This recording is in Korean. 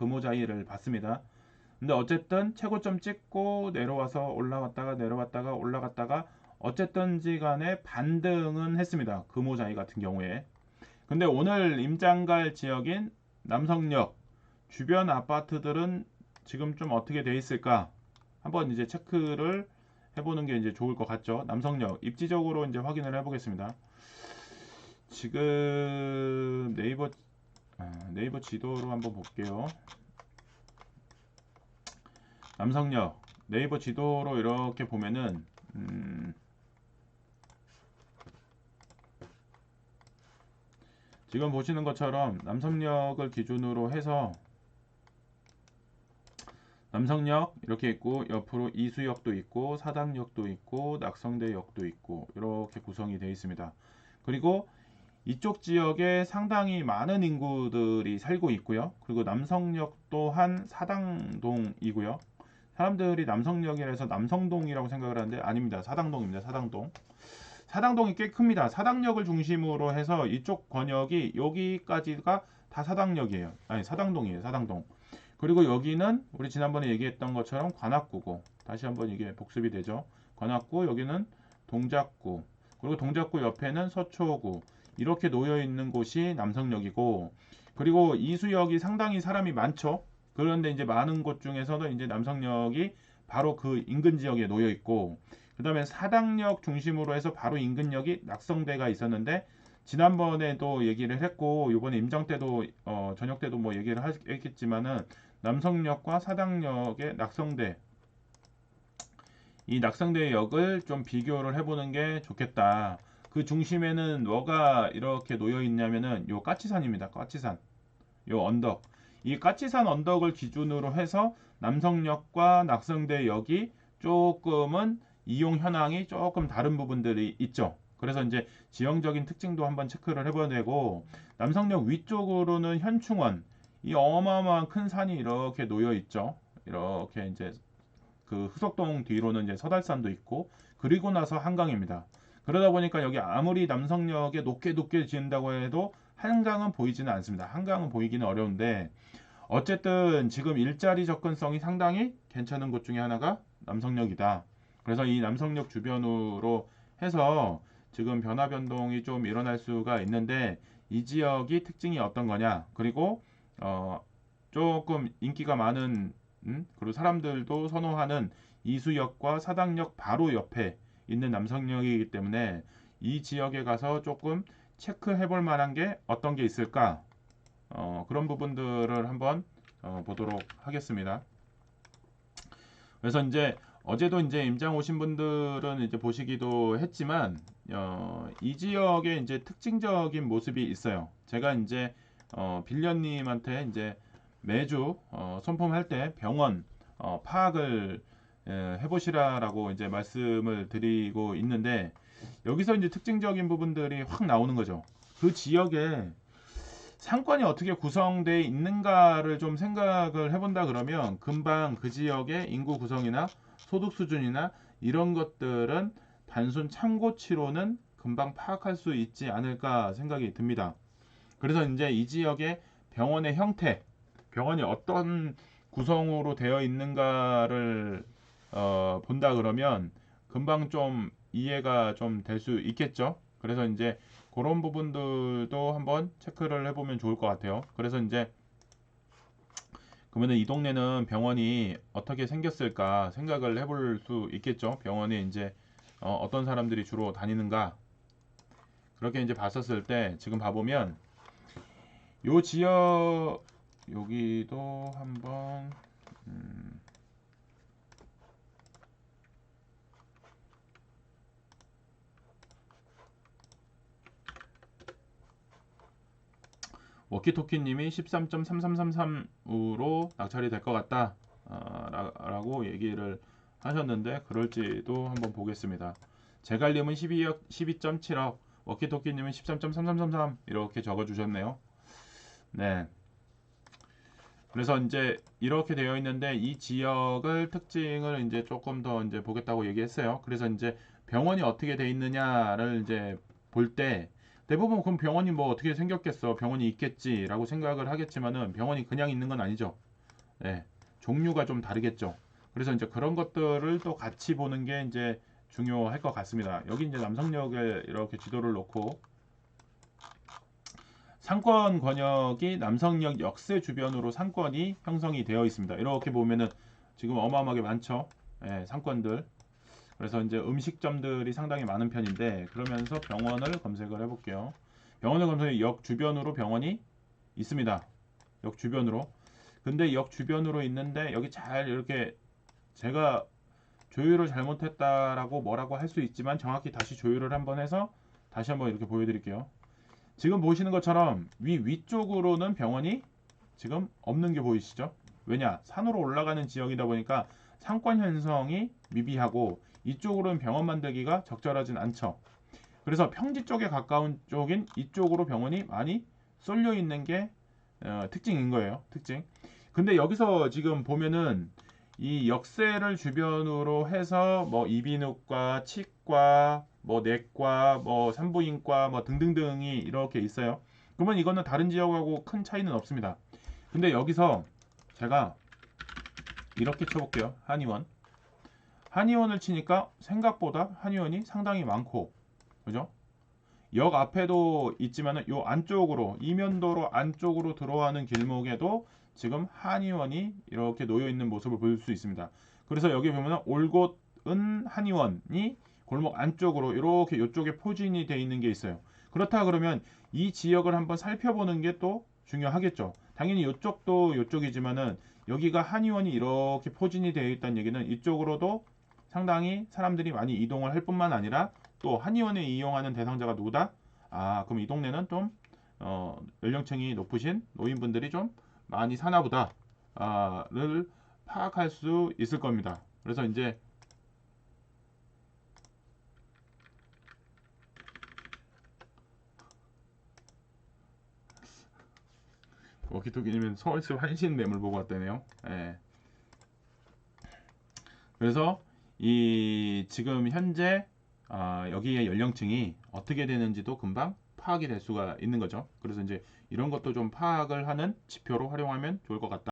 금호자리를 받습니다. 근데 어쨌든 최고점 찍고 내려와서 올라왔다가 내려왔다가 올라갔다가 어쨌든지 간에 반등은 했습니다. 금호자리 같은 경우에. 근데 오늘 임장갈 지역인 남성역 주변 아파트들은 지금 좀 어떻게 돼 있을까? 한번 이제 체크를 해보는 게 이제 좋을 것 같죠. 남성역 입지적으로 이제 확인을 해보겠습니다. 지금 네이버 지도로 한번 볼게요. 남성역 네이버 지도로 이렇게 보면은 지금 보시는 것처럼 남성역을 기준으로 해서 남성역 이렇게 있고 옆으로 이수역도 있고 사당역도 있고 낙성대역도 있고 이렇게 구성이 되어 있습니다. 그리고 이쪽 지역에 상당히 많은 인구들이 살고 있고요. 그리고 남성역 또한 사당동이고요. 사람들이 남성역이라 해서 남성동이라고 생각을 하는데 아닙니다. 사당동입니다. 사당동. 사당동이 꽤 큽니다. 사당역을 중심으로 해서 이쪽 권역이 여기까지가 다 사당역이에요. 아니 사당동이에요. 사당동. 그리고 여기는 우리 지난번에 얘기했던 것처럼 관악구고 다시 한번 이게 복습이 되죠. 관악구 여기는 동작구 그리고 동작구 옆에는 서초구 이렇게 놓여 있는 곳이 남성역이고 그리고 이수역이 상당히 사람이 많죠. 그런데 이제 많은 곳 중에서도 이제 남성역이 바로 그 인근 지역에 놓여 있고 그 다음에 사당역 중심으로 해서 바로 인근역이 낙성대가 있었는데 지난번에도 얘기를 했고 이번에 임장 때도 저녁 때도 뭐 얘기를 했겠지만은 남성역과 사당역의 낙성대 이 낙성대역을 좀 비교를 해보는 게 좋겠다. 그 중심에는 뭐가 이렇게 놓여 있냐면은 요 까치산입니다. 까치산 요 언덕 이 까치산 언덕을 기준으로 해서 남성역과 낙성대역이 조금은 이용 현황이 조금 다른 부분들이 있죠. 그래서 이제 지형적인 특징도 한번 체크를 해봐야 되고 남성역 위쪽으로는 현충원 이 어마어마한 큰 산이 이렇게 놓여 있죠. 이렇게 이제 그 흑석동 뒤로는 이제 서달산도 있고 그리고 나서 한강입니다. 그러다 보니까 여기 아무리 남성역에 높게 지은다고 해도 한강은 보이지는 않습니다. 한강은 보이기는 어려운데 어쨌든 지금 일자리 접근성이 상당히 괜찮은 곳 중에 하나가 남성역이다. 그래서 이 남성역 주변으로 해서 지금 변화 변동이 좀 일어날 수가 있는데 이 지역이 특징이 어떤 거냐 그리고 조금 인기가 많은 그리고 사람들도 선호하는 이수역과 사당역 바로 옆에 있는 남성역이기 때문에 이 지역에 가서 조금 체크해 볼 만한 게 어떤 게 있을까 그런 부분들을 한번 보도록 하겠습니다. 그래서 이제 어제도 이제 임장 오신 분들은 이제 보시기도 했지만 이 지역에 이제 특징적인 모습이 있어요. 제가 이제 빌려님한테 이제 매주 선품할 때 병원 파악을 해보시라라고 이제 말씀을 드리고 있는데 여기서 이제 특징적인 부분들이 확 나오는 거죠. 그 지역에 상권이 어떻게 구성되어 있는가를 좀 생각을 해본다 그러면 금방 그 지역의 인구 구성이나 소득 수준이나 이런 것들은 단순 참고치로는 금방 파악할 수 있지 않을까 생각이 듭니다. 그래서 이제 이 지역의 병원의 형태, 병원이 어떤 구성으로 되어 있는가를 본다 그러면 금방 좀 이해가 좀 될 수 있겠죠. 그래서 이제 그런 부분들도 한번 체크를 해보면 좋을 것 같아요. 그래서 이제 그러면 이 동네는 병원이 어떻게 생겼을까 생각을 해볼 수 있겠죠. 병원에 이제 어떤 사람들이 주로 다니는가 그렇게 이제 봤었을 때 지금 봐보면 요 지역 여기도 한번 워키토키님이 13.3333으로 낙찰이 될 것 같다 라고 얘기를 하셨는데 그럴지도 한번 보겠습니다. 제갈님은 12.7억 워키토키님은 13.3333 이렇게 적어주셨네요. 네. 그래서 이제 이렇게 되어 있는데 이 지역을 특징을 이제 조금 더 이제 보겠다고 얘기했어요. 그래서 이제 병원이 어떻게 돼 있느냐를 이제 볼 때 대부분 그럼 병원이 뭐 어떻게 생겼겠어? 병원이 있겠지라고 생각을 하겠지만은 병원이 그냥 있는 건 아니죠. 예, 종류가 좀 다르겠죠. 그래서 이제 그런 것들을 또 같이 보는 게 이제 중요할 것 같습니다. 여기 이제 남성역에 이렇게 지도를 놓고 상권 권역이 남성역 역세 주변으로 상권이 형성이 되어 있습니다. 이렇게 보면은 지금 어마어마하게 많죠. 예, 상권들. 그래서 이제 음식점들이 상당히 많은 편인데 그러면서 병원을 검색을 해볼게요. 병원을 검색해 역 주변으로 병원이 있습니다. 역 주변으로. 근데 역 주변으로 있는데 여기 잘 이렇게 제가 조율을 잘못했다라고 뭐라고 할 수 있지만 정확히 다시 조율을 한번 해서 다시 한번 이렇게 보여드릴게요. 지금 보시는 것처럼 위쪽으로는 병원이 지금 없는 게 보이시죠? 왜냐? 산으로 올라가는 지역이다 보니까 상권 형성이 미비하고 이쪽으로는 병원 만들기가 적절하진 않죠. 그래서 평지 쪽에 가까운 쪽인 이쪽으로 병원이 많이 쏠려 있는 게 특징인 거예요. 특징. 근데 여기서 지금 보면은 이 역세를 주변으로 해서 뭐 이비인후과, 치과, 뭐 내과, 뭐 산부인과 뭐 등등등이 이렇게 있어요. 그러면 이거는 다른 지역하고 큰 차이는 없습니다. 근데 여기서 제가 이렇게 쳐볼게요. 한의원. 한의원을 치니까 생각보다 한의원이 상당히 많고, 그죠? 역 앞에도 있지만은 요 안쪽으로 이면도로 안쪽으로 들어가는 길목에도 지금 한의원이 이렇게 놓여 있는 모습을 볼 수 있습니다. 그래서 여기 보면은 올곧은 한의원이 골목 안쪽으로 이렇게 이쪽에 포진이 되어 있는 게 있어요. 그렇다 그러면 이 지역을 한번 살펴보는 게 또 중요하겠죠. 당연히 이쪽도 이쪽이지만은 여기가 한의원이 이렇게 포진이 되어 있다는 얘기는 이쪽으로도 상당히 사람들이 많이 이동을 할 뿐만 아니라 또 한의원에 이용하는 대상자가 누구다? 아, 그럼 이 동네는 좀 연령층이 높으신 노인분들이 좀 많이 사나 보다. 를 파악할 수 있을 겁니다. 그래서 이제 워키토키님은 서울숲 한신 매물 보고 왔다네요. 예. 그래서 이 지금 현재 여기의 연령층이 어떻게 되는지도 금방 파악이 될 수가 있는 거죠. 그래서 이제 이런 것도 좀 파악을 하는 지표로 활용하면 좋을 것 같다.